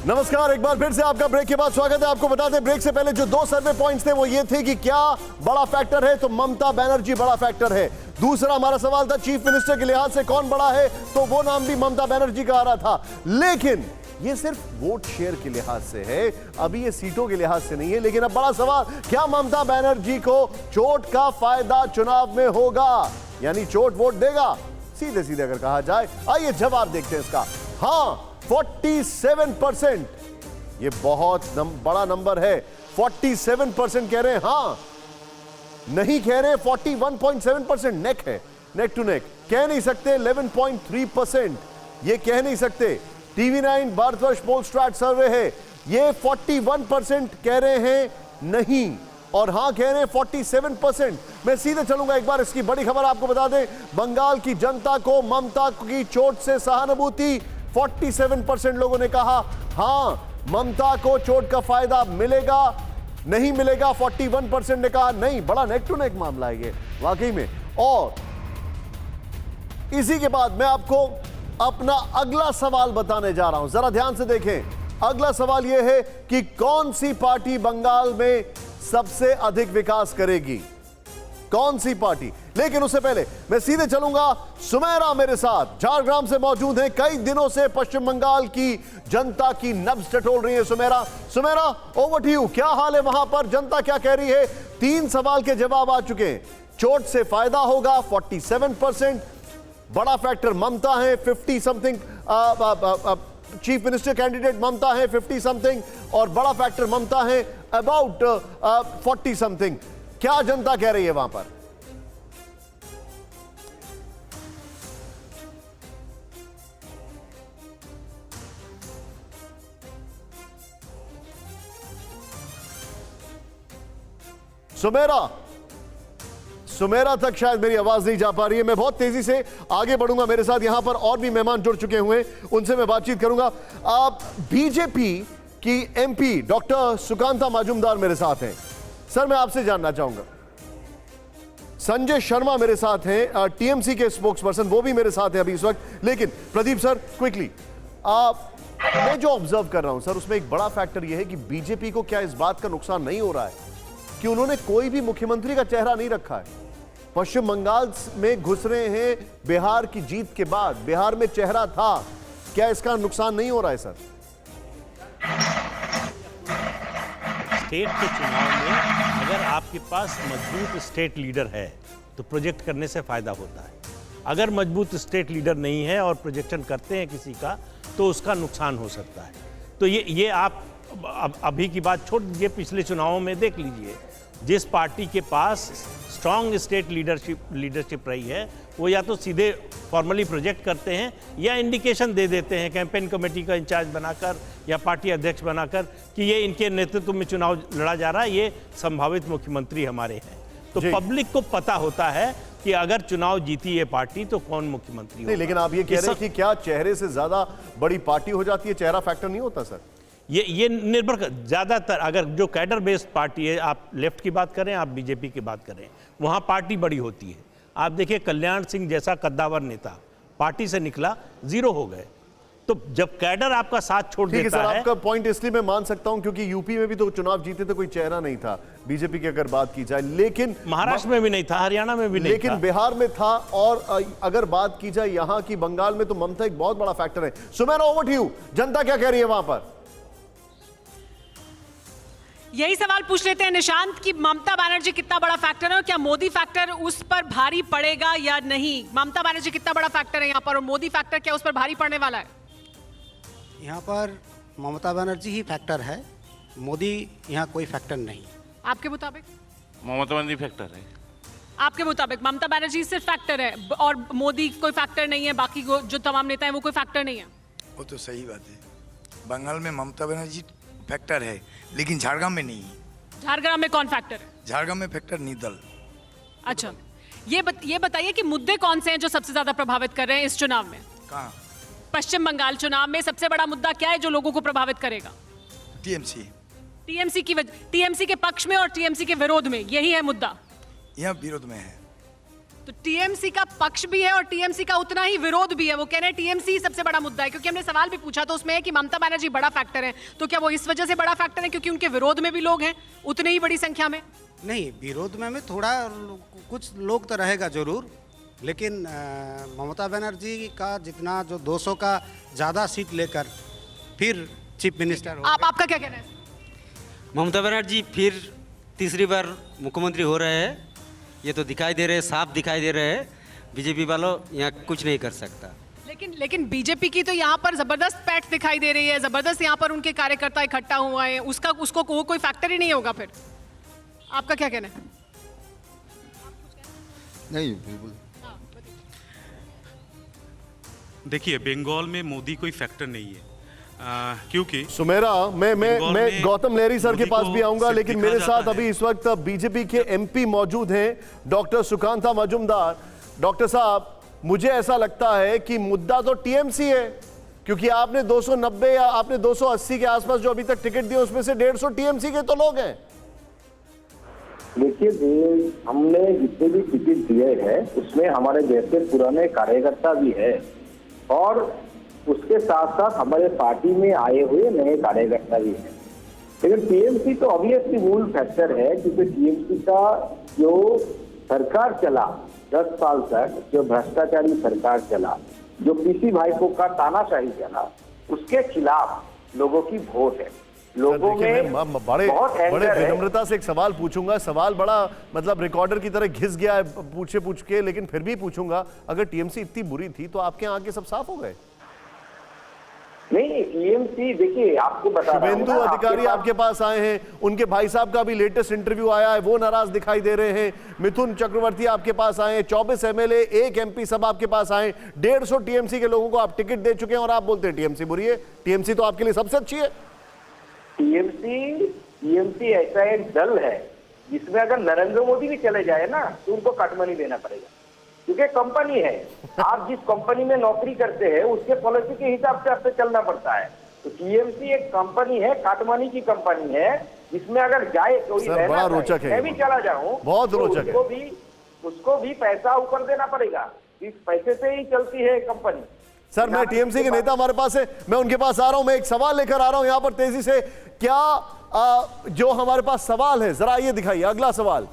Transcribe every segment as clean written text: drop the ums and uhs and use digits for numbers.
नमस्कार, एक बार फिर से आपका ब्रेक के बाद स्वागत है। आपको बता दें, ब्रेक से पहले जो 2 सर्वे पॉइंट्स थे वो ये थे कि क्या बड़ा फैक्टर है, तो ममता बनर्जी बड़ा फैक्टर है। दूसरा हमारा सवाल था चीफ मिनिस्टर के लिहाज से कौन बड़ा है, तो वो नाम भी ममता बनर्जी का आ रहा था। लेकिन ये सिर्फ वोट शेयर के लिहाज से है, अभी ये सीटों के लिहाज से नहीं है। लेकिन अब बड़ा सवाल, क्या ममता बनर्जी को चोट का फायदा चुनाव में होगा, यानी चोट वोट देगा? सीधे सीधे अगर कहा जाए, आइए जवाब देखते हैं इसका। हाँ, 47%, ये बहुत बड़ा नंबर है। 47% कह रहे हैं हाँ, नहीं कह रहे 41.7%। नेक है, नेक टू नेक। कह नहीं सकते 11.3%, ये कह नहीं सकते। TV9 भारतवर्ष पोलस्ट्रैट सर्वे है, ये 41% कह रहे हैं नहीं, और हां कह रहे हैं 47%। मैं सीधे चलूंगा, एक बार इसकी बड़ी खबर आपको बता दें। बंगाल की जनता को ममता की चोट से सहानुभूति। 47% लोगों ने कहा हां, ममता को चोट का फायदा मिलेगा, नहीं मिलेगा 41% ने कहा नहीं। बड़ा नेक टू नेक मामला है ये वाकई में। और इसी के बाद मैं आपको अपना अगला सवाल बताने जा रहा हूं, जरा ध्यान से देखें। अगला सवाल यह है कि कौन सी पार्टी बंगाल में सबसे अधिक विकास करेगी, कौन सी पार्टी? लेकिन उससे पहले मैं सीधे चलूंगा, सुमेरा मेरे साथ झारग्राम से मौजूद है। कई दिनों से पश्चिम बंगाल की जनता की नब्ज टटोल रही है Sumera. Sumera, over to you, क्या हाल है वहां पर, जनता क्या कह रही है? 3 सवाल के जवाब आ चुके हैं। चोट से फायदा होगा 47%, बड़ा फैक्टर ममता है 50 समथिंग, चीफ मिनिस्टर कैंडिडेट ममता है 50 समथिंग, और बड़ा फैक्टर ममता है अबाउट 40 समथिंग। क्या जनता कह रही है वहां पर? सुमेरा तक शायद मेरी आवाज नहीं जा पा रही है। मैं बहुत तेजी से आगे बढ़ूंगा, मेरे साथ यहां पर और भी मेहमान जुड़ चुके हुए, उनसे मैं बातचीत करूंगा। आप बीजेपी की एमपी डॉक्टर सुकांता मजूमदार मेरे साथ हैं। सर, मैं आपसे जानना चाहूंगा, संजय शर्मा मेरे साथ हैं, टीएमसी के स्पोक्स पर्सन, वो भी मेरे साथ हैं अभी इस वक्त। लेकिन प्रदीप सर, क्विकली, मैं जो ऑब्जर्व कर रहा हूं सर, उसमें एक बड़ा फैक्टर यह है कि बीजेपी को क्या इस बात का नुकसान नहीं हो रहा है कि उन्होंने कोई भी मुख्यमंत्री का चेहरा नहीं रखा है? पश्चिम बंगाल में घुस रहे हैं बिहार की जीत के बाद, बिहार में चेहरा था, क्या इसका नुकसान नहीं हो रहा है सर? स्टेट के चुनाव में अगर आपके पास मजबूत स्टेट लीडर है तो प्रोजेक्ट करने से फायदा होता है। अगर मजबूत स्टेट लीडर नहीं है और प्रोजेक्शन करते हैं किसी का, तो उसका नुकसान हो सकता है। तो ये आप अभी की बात छोड़ दीजिए, पिछले चुनावों में देख लीजिए, जिस पार्टी के पास स्ट्रांग स्टेट लीडरशिप रही है, वो या तो सीधे फॉर्मली प्रोजेक्ट करते हैं या इंडिकेशन दे देते हैं कैंपेन कमेटी का इंचार्ज बनाकर या पार्टी अध्यक्ष बनाकर कि ये इनके नेतृत्व में चुनाव लड़ा जा रहा है, ये संभावित मुख्यमंत्री हमारे हैं। तो पब्लिक को पता होता है कि अगर चुनाव जीती ये पार्टी तो कौन मुख्यमंत्री होगा। लेकिन आप ये कह रहे हैं कि क्या चेहरे से ज्यादा बड़ी पार्टी हो जाती है, चेहरा फैक्टर नहीं होता सर? ये निर्भर कर, ज़्यादातर अगर जो कैडर बेस्ड पार्टी है, आप लेफ्ट की बात करें, आप बीजेपी की बात करें, वहाँ पार्टी बड़ी होती है। आप देखिए, कल्याण सिंह जैसा कद्दावर नेता पार्टी से निकला, 0 हो गए। तो जब कैडर आपका साथ छोड़ देता है। आपका पॉइंट इसलिए मैं मान सकता हूं क्योंकि यूपी में भी तो चुनाव जीते तो कोई चेहरा नहीं था बीजेपी की अगर बात की जाए, लेकिन महाराष्ट्र में भी नहीं था, हरियाणा में भी नहीं था, लेकिन बिहार में था। और अगर बात की जाए यहां की बंगाल में, तो ममता एक बहुत बड़ा फैक्टर है। सुमेरा, ओवर टू यू, जनता क्या कह रही है वहां पर? यही सवाल पूछ लेते हैं निशांत कि ममता बनर्जी कितना बड़ा फैक्टर है और क्या मोदी फैक्टर उस पर भारी पड़ेगा या नहीं? ममता बनर्जी कितना बड़ा फैक्टर है यहाँ पर और मोदी फैक्टर क्या उस पर भारी पड़ने वाला है? यहाँ पर ममता बनर्जी ही फैक्टर है, मोदी यहाँ कोई फैक्टर नहीं। आपके मुताबिक? ममता बनर्जी फैक्टर है। आपके मुताबिक ममता बनर्जी सिर्फ फैक्टर है और मोदी कोई फैक्टर नहीं है, बाकी जो तमाम नेता हैं वो कोई फैक्टर नहीं है? वो तो सही बात है, बंगाल में ममता बनर्जी फैक्टर है, लेकिन झारग्राम में नहीं है। झारग्राम में कौन फैक्टर है? झारग्राम में फैक्टर निर्दल। अच्छा, ये बताइए कि मुद्दे कौन से हैं जो सबसे ज्यादा प्रभावित कर रहे हैं इस चुनाव में? कहाँ? पश्चिम बंगाल चुनाव में सबसे बड़ा मुद्दा क्या है जो लोगों को प्रभावित करेगा? टीएमसी। टीएमसी के पक्ष में और टीएमसी के विरोध में, यही है मुद्दा? यहाँ विरोध में है। तो टीएमसी का पक्ष भी है और टीएमसी का उतना ही विरोध भी है। वो कह रहे हैं टीएमसी सबसे बड़ा मुद्दा है, क्योंकि हमने सवाल भी पूछा तो उसमें है कि ममता बनर्जी बड़ा फैक्टर है। तो क्या वो इस वजह से बड़ा फैक्टर है क्योंकि उनके विरोध में भी लोग हैं उतने ही बड़ी संख्या में? नहीं, विरोध में थोड़ा कुछ लोग तो रहेगा जरूर, लेकिन ममता बनर्जी का जितना जो 200 का ज़्यादा सीट लेकर फिर चीफ मिनिस्टर हो आपका क्या कहना है? ममता बनर्जी फिर तीसरी बार मुख्यमंत्री हो रहे हैं, ये तो दिखाई दे रहे हैं, साफ दिखाई दे रहे हैं। बीजेपी वालों यहाँ कुछ नहीं कर सकता। लेकिन बीजेपी की तो यहाँ पर जबरदस्त पैठ दिखाई दे रही है, जबरदस्त यहाँ पर उनके कार्यकर्ता इकट्ठा हुआ है, उसको वो कोई फैक्टर ही नहीं होगा फिर। आपका क्या कहना है? नहीं, बिल्कुल देखिए, बंगाल में मोदी कोई फैक्टर नहीं है, क्योंकि सुमेरा, मैं बंगाल में गौतम लहरी सर के मोदी पास को भी आऊंगा, सिर्फ लेकिन दिखा मेरे जाता साथ है। अभी इस वक्त बीजेपी के एमपी मौजूद हैं, डॉक्टर सुकांता मजूमदार। डॉक्टर साहब, मुझे ऐसा लगता है कि मुद्दा तो टीएमसी है, क्योंकि आपने 290 या आपने 280 के आसपास जो अभी तक टिकट दिए उसमें से 150 टीएमसी के तो लोग हैं। देखिए, हमने जितने भी टिकट दिए हैं उसमें हमारे देश के पुराने कार्यकर्ता भी है और उसके साथ साथ हमारे पार्टी में आए हुए नए कार्यकर्ता भी हैं। लेकिन टीएमसी तो ऑब्वियसली मूल फैक्टर है, क्योंकि टीएमसी का जो सरकार चला 10 साल तक, जो भ्रष्टाचारी सरकार चला, जो पीसी भाईपो का तानाशाही चला, उसके खिलाफ लोगों की वोट है। लोगों में बड़े बहुत बड़े एंगर है। विनम्रता से एक सवाल पूछूंगा, सवाल बड़ा मतलब रिकॉर्डर की तरह घिस गया है पूछ के, लेकिन फिर भी पूछूंगा, अगर टीएमसी इतनी बुरी थी तो आपके यहाँ आके सब साफ हो गए? नहीं, टीएमसी देखिए, आपको बता रहा हूं शुभेंदु ना, अधिकारी आपके पास आए हैं, उनके भाई साहब का भी लेटेस्ट इंटरव्यू आया है, वो नाराज दिखाई दे रहे हैं। मिथुन चक्रवर्ती आपके पास आए हैं, 24 एमएलए, 1 एमपी सब आपके पास आए, 150 टीएमसी के लोगों को आप टिकट दे चुके हैं और आप बोलते हैं टीएमसी बुरी है। टीएमसी तो आपके लिए सबसे अच्छी है। टीएमसी ऐसा एक दल है जिसमें अगर नरेंद्र मोदी भी चले जाए ना तो उनको कटमनी देना पड़ेगा, क्योंकि कंपनी है। आप जिस कंपनी में नौकरी करते हैं उसके पॉलिसी के हिसाब से आपसे चलना पड़ता है। तो टीएमसी एक कंपनी है, काटमानी की कंपनी है, जिसमें अगर जाए कोई सर, बड़ा रोचक है, मैं भी चला जाऊं, बहुत तो रोचक है। उसको भी पैसा ऊपर देना पड़ेगा। इस पैसे से ही चलती है कंपनी। सर, मैं टीएमसी के नेता हमारे पास है, मैं उनके पास आ रहा हूं, मैं एक सवाल लेकर आ रहा हूं यहां पर तेजी से। क्या जो हमारे पास सवाल है, जरा ये दिखाइए, अगला सवाल,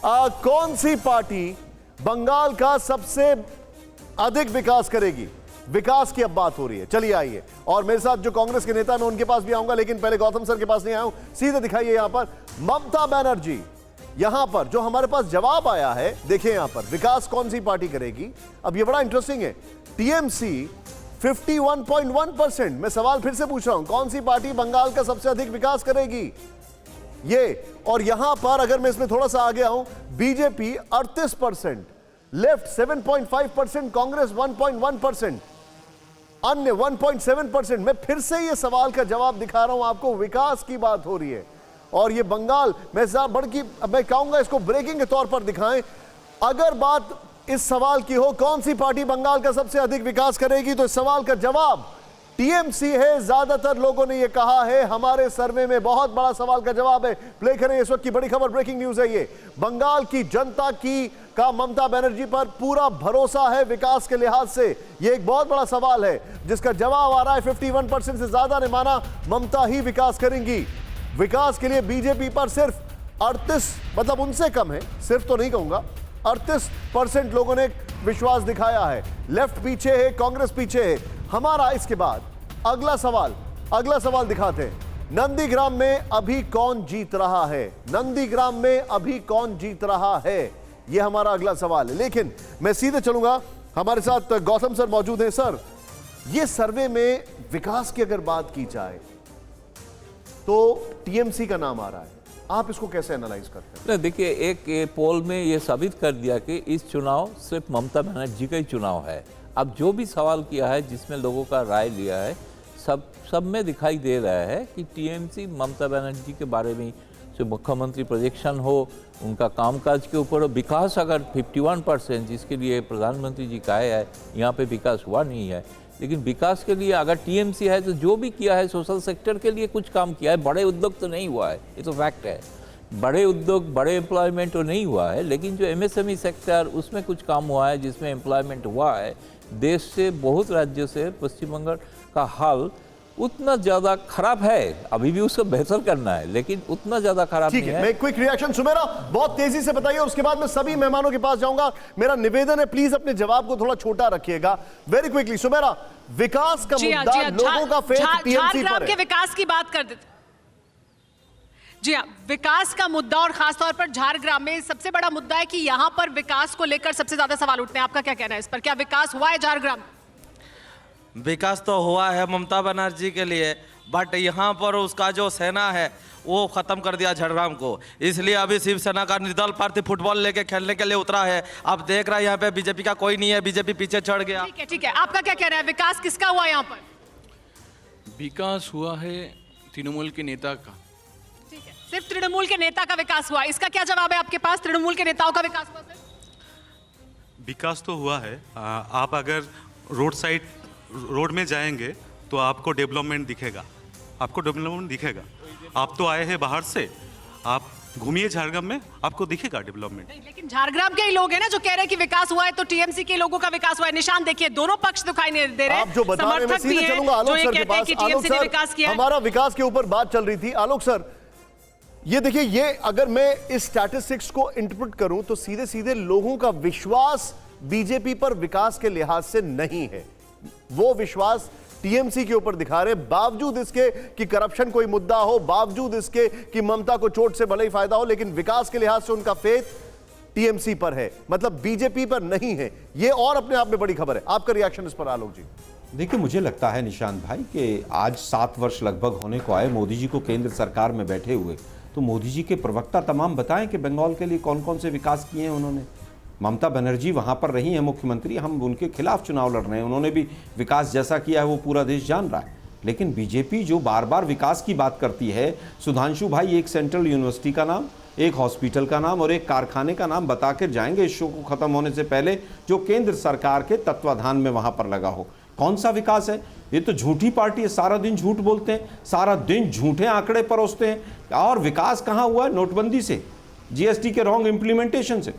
कौन सी पार्टी बंगाल का सबसे अधिक विकास करेगी? विकास की अब बात हो रही है, चलिए आइए। और मेरे साथ जो कांग्रेस के नेता, मैं उनके पास भी आऊंगा, लेकिन पहले गौतम सर के पास नहीं आया हूं। सीधे दिखाइए यहां पर ममता बनर्जी, यहां पर जो हमारे पास जवाब आया है, देखिए यहां पर विकास कौन सी पार्टी करेगी। अब ये बड़ा इंटरेस्टिंग है, टीएमसी 51.1%। मैं सवाल फिर से पूछ रहा हूं, कौन सी पार्टी बंगाल का सबसे अधिक विकास करेगी? ये, और यहां पर अगर मैं इसमें थोड़ा सा आगे आऊं, बीजेपी 38%, लेफ्ट 7.5%, कांग्रेस 1.1%, अन्य 1.7%। मैं फिर से ये सवाल का जवाब दिखा रहा हूं आपको, विकास की बात हो रही है। और ये बंगाल, मैं कहूंगा इसको ब्रेकिंग के तौर पर दिखाएं। अगर बात इस सवाल की हो, कौन सी पार्टी बंगाल का सबसे अधिक विकास करेगी, तो इस सवाल का जवाब टीएमसी है। ज्यादातर लोगों ने यह कहा है, हमारे सर्वे में बहुत बड़ा सवाल का जवाब है। प्ले करें, इस वक्त की बड़ी खबर, ब्रेकिंग न्यूज है ये। बंगाल की जनता का ममता बनर्जी पर पूरा भरोसा है विकास के लिहाज से। यह एक बहुत बड़ा सवाल है जिसका जवाब आ रहा है 51% से ज्यादा ने माना ममता ही विकास करेंगी। विकास के लिए बीजेपी पर सिर्फ 38, मतलब उनसे कम है, सिर्फ तो नहीं कहूंगा, 38% लोगों ने विश्वास दिखाया है। लेफ्ट पीछे है, कांग्रेस पीछे है। हमारा इसके बाद अगला सवाल दिखाते हैं। नंदीग्राम में अभी कौन जीत रहा है? नंदीग्राम में अभी कौन जीत रहा है, यह हमारा अगला सवाल है। लेकिन मैं सीधे चलूंगा, हमारे साथ गौतम सर मौजूद हैं। सर, यह सर्वे में विकास की अगर बात की जाए तो टीएमसी का नाम आ रहा है, आप इसको कैसे एनालाइज करते हैं? देखिए, एक पोल में ये साबित कर दिया कि इस चुनाव सिर्फ ममता बनर्जी का ही चुनाव है। अब जो भी सवाल किया है, जिसमें लोगों का राय लिया है, सब में दिखाई दे रहा है कि टीएमसी ममता बनर्जी के बारे में जो मुख्यमंत्री प्रोजेक्शन हो, उनका कामकाज के ऊपर विकास अगर 51%, जिसके लिए प्रधानमंत्री जी कहे है, यहाँ पे विकास हुआ नहीं है। लेकिन विकास के लिए अगर टीएमसी है तो जो भी किया है सोशल सेक्टर के लिए कुछ काम किया है, बड़े उद्योग तो नहीं हुआ है, ये तो फैक्ट है। बड़े उद्योग, बड़े एम्प्लॉयमेंट तो नहीं हुआ है, लेकिन जो एमएसएमई सेक्टर उसमें कुछ काम हुआ है, जिसमें एम्प्लॉयमेंट हुआ है। देश से बहुत राज्यों से पश्चिम बंगाल का हाल उतना ज़्यादा खराब है, अभी भी उसको बेहतर करना है, लेकिन उतना ज़्यादा खराब ठीक नहीं है। है। मैं क्विक रिएक्शन सुमेरा बहुत तेजी से बताइए, उसके बाद मैं सभी मेहमानों के पास जाऊंगा। मेरा निवेदन है प्लीज अपने जवाब को थोड़ा छोटा रखिएगा। वेरी क्विकली सुमेरा, विकास का जी हाँ, मुद्दा, जी हाँ, लोगों का फेथ टीएमसी झारग्राम पर के है। विकास की बात कर देते। जी हाँ, विकास का मुद्दा और खासतौर पर झारग्राम में सबसे बड़ा मुद्दा है कि यहाँ पर विकास को लेकर सबसे ज्यादा सवाल उठते हैं। आपका क्या कहना है इस पर? क्या विकास हुआ है झारग्राम? विकास तो हुआ है ममता बनर्जी के लिए, बट यहाँ पर उसका जो सेना है वो खत्म कर दिया झारग्राम को। इसलिए अभी शिवसेना का निर्दल प्रार्थी फुटबॉल लेके खेलने के लिए उतरा है। अब देख रहा है यहाँ पे बीजेपी का कोई नहीं है, बीजेपी पीछे चढ़ गया। ठीक है, ठीक है। आपका क्या कहना है, विकास किसका हुआ यहाँ पर? विकास हुआ है तृणमूल के नेता का। ठीक है, सिर्फ तृणमूल के नेता का विकास हुआ। इसका क्या जवाब है आपके पास? तृणमूल के नेताओं का विकास हुआ? विकास तो हुआ है। आप अगर रोड में जाएंगे तो आपको डेवलपमेंट दिखेगा, आपको डेवलपमेंट दिखेगा। आप तो आए हैं बाहर से, आप घूमिए झारग्राम में, आपको दिखेगा डेवलपमेंट। लेकिन झारग्राम के ही लोग हैं ना जो कह रहे हैं कि विकास हुआ है, तो टीएमसी के लोगों का विकास हुआ है। निशान देखिए, दोनों पक्ष दिखाई नहीं दे रहे। आप जो बता रहे हैं, मैं समर्थक भी सीधे हैं चलूंगा आलोक जो ये सर के कहते हैं पास। कि आलोक टीएमसी ने सर, विकास किया है। हमारा विकास के ऊपर बात चल रही थी। आलोक सर, ये देखिए, ये अगर मैं इस स्टैटिस्टिक्स को इंटरप्रेट करूं तो सीधे सीधे लोगों का विश्वास बीजेपी पर विकास के लिहाज से नहीं है। वो विश्वास टीएमसी के ऊपर दिखा रहे, बावजूद इसके कि करप्शन कोई मुद्दा हो, बावजूद इसके कि ममता को चोट से भले ही फायदा हो, लेकिन विकास के लिहाज से उनका फेथ टीएमसी पर है, मतलब बीजेपी पर नहीं है। ये और अपने आप में बड़ी खबर है। आपका रिएक्शन इस पर आलोक जी? देखिए, मुझे लगता है निशांत भाई कि आज 7 वर्ष लगभग होने को आए मोदी जी को केंद्र सरकार में बैठे हुए, तो मोदी जी के प्रवक्ता तमाम बताएं कि बंगाल के लिए कौन कौन से विकास किए हैं उन्होंने। ममता बनर्जी वहाँ पर रही हैं मुख्यमंत्री, हम उनके खिलाफ चुनाव लड़ रहे हैं, उन्होंने भी विकास जैसा किया है वो पूरा देश जान रहा है। लेकिन बीजेपी जो बार बार विकास की बात करती है, सुधांशु भाई एक सेंट्रल यूनिवर्सिटी का नाम, एक हॉस्पिटल का नाम और एक कारखाने का नाम बता कर जाएंगे इस शो को खत्म होने से पहले, जो केंद्र सरकार के तत्वाधान में वहाँ पर लगा हो। कौन सा विकास है? ये तो झूठी पार्टी है, सारा दिन झूठ बोलते हैं, सारा दिन झूठे आंकड़े परोसते हैं। और विकास कहाँ हुआ है? नोटबंदी से, जीएसटी के रॉन्ग इम्प्लीमेंटेशन से।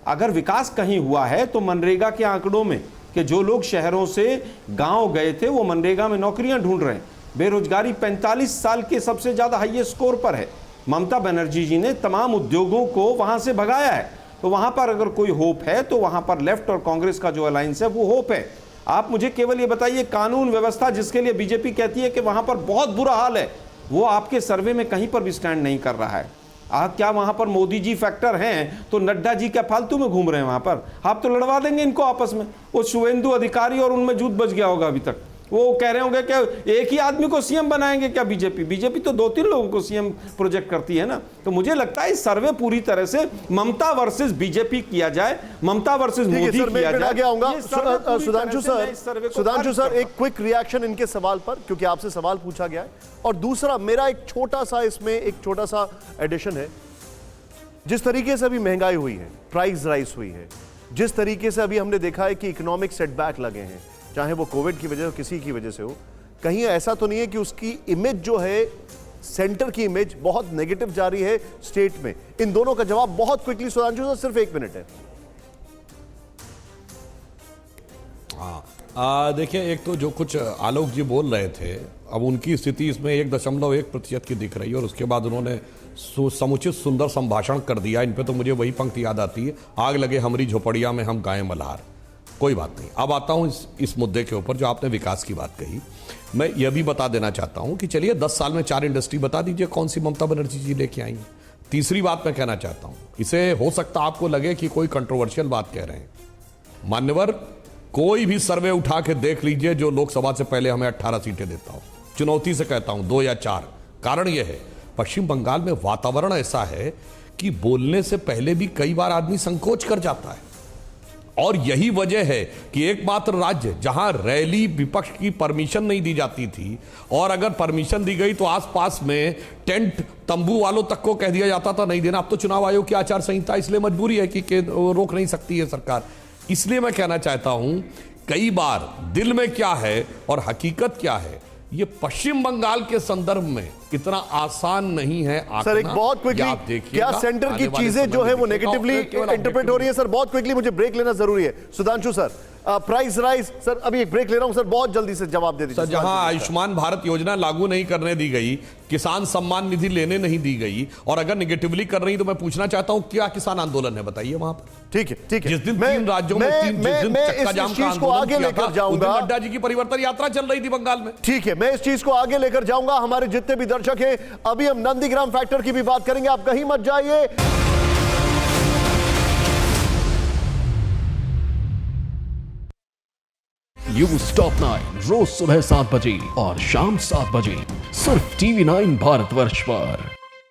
अगर विकास कहीं हुआ है तो मनरेगा के आंकड़ों में, कि जो लोग शहरों से गांव गए थे वो मनरेगा में नौकरियां ढूंढ रहे हैं। बेरोजगारी 45 साल के सबसे ज़्यादा हाईएस्ट स्कोर पर है। ममता बनर्जी जी ने तमाम उद्योगों को वहां से भगाया है। तो वहां पर अगर कोई होप है तो वहां पर लेफ्ट और कांग्रेस का जो अलायंस है वो होप है। आप मुझे केवल ये बताइए, कानून व्यवस्था जिसके लिए बीजेपी कहती है कि वहां पर बहुत बुरा हाल है, वो आपके सर्वे में कहीं पर भी स्टैंड नहीं कर रहा है। क्या वहां पर मोदी जी फैक्टर हैं तो नड्डा जी क्या फालतू में घूम रहे हैं वहां पर? आप तो लड़वा देंगे इनको आपस में। वो शुभेंदु अधिकारी और उनमें जूत बच गया होगा अभी तक। वो कह रहे होंगे क्या एक ही आदमी को सीएम बनाएंगे क्या बीजेपी तो 2-3 लोगों को सीएम प्रोजेक्ट करती है ना। तो मुझे लगता है इस सर्वे पूरी तरह से ममता वर्सेस बीजेपी किया जाए, ममता वर्सेस मोदी किया जाए। सुधांशु सर एक क्विक रिएक्शन इनके सवाल पर, क्योंकि आपसे सवाल पूछा गया है। और दूसरा मेरा एक छोटा सा इसमें एक छोटा सा एडिशन है। जिस तरीके से अभी महंगाई हुई है, प्राइस राइज हुई है, जिस तरीके से अभी हमने देखा है कि इकोनॉमिक सेटबैक लगे हैं, चाहे वो कोविड की वजह हो किसी की वजह से हो, कहीं ऐसा तो नहीं है कि उसकी इमेज जो है, सेंटर की इमेज बहुत नेगेटिव जा रही है स्टेट में? इन दोनों का जवाब बहुत क्विकली सुधांशु सर, सिर्फ 1 मिनट है। हाँ, देखिए, एक तो जो कुछ आलोक जी बोल रहे थे, अब उनकी स्थिति इसमें 1.1% की दिख रही है और उसके बाद उन्होंने समुचित सुंदर संभाषण कर दिया। इन पे तो मुझे वही पंक्ति याद आती है, आग लगे हमारी झोपड़िया में हम गाएं मल्हार। कोई बात नहीं, अब आता हूँ इस मुद्दे के ऊपर जो आपने विकास की बात कही। मैं यह भी बता देना चाहता हूँ कि चलिए 10 साल में 4 इंडस्ट्री बता दीजिए कौन सी ममता बनर्जी जी लेके आई हैं। तीसरी बात मैं कहना चाहता हूँ, इसे हो सकता आपको लगे कि कोई कंट्रोवर्शियल बात कह रहे हैं, मान्यवर कोई भी सर्वे उठा के देख लीजिए जो लोकसभा से पहले हमें 18 सीटें देता हो। चुनौती से कहता हूं 2 या 4। कारण यह है, पश्चिम बंगाल में वातावरण ऐसा है कि बोलने से पहले भी कई बार आदमी संकोच कर जाता है। और यही वजह है कि एकमात्र राज्य जहां रैली विपक्ष की परमिशन नहीं दी जाती थी, और अगर परमिशन दी गई तो आसपास में टेंट तंबू वालों तक को कह दिया जाता था नहीं देना। अब तो चुनाव आयोग की आचार संहिता इसलिए मजबूरी है कि रोक नहीं सकती है सरकार। इसलिए मैं कहना चाहता हूं, कई बार दिल में क्या है और हकीकत क्या है ये पश्चिम बंगाल के संदर्भ में इतना आसान नहीं है आंकना। सर एक बहुत क्विकली, क्या सेंटर की चीजें जो है वो नेगेटिवली इंटरप्रेट हो रही है? सर बहुत क्विकली, मुझे ब्रेक लेना जरूरी है। Sudhanshu sir, price rise, sir अभी एक ब्रेक ले रहा हूं सर, बहुत जल्दी से जवाब दे दीजिए। सर जहां आयुष्मान भारत योजना लागू नहीं करने दी गई, किसान सम्मान निधि लेने नहीं दी गई, और अगर निगेटिवली कर रही तो मैं पूछना चाहता हूं क्या किसान आंदोलन है, बताइए वहां पर। ठीक है, ठीक है। जिस दिन 3 राज्यों में चक्का जाम का को आगे लेकर जाऊंगा, नड्डा जी की परिवर्तन यात्रा चल रही थी बंगाल में। ठीक है, मैं इस चीज को आगे लेकर जाऊंगा। हमारे जितने भी दर्शक हैं, अभी हम नंदीग्राम फैक्टर की भी बात करेंगे, आप कहीं मत जाइए। न्यूज़ टॉप 9 रोज सुबह 7 बजे और शाम 7 बजे सिर्फ TV9 भारतवर्ष पर।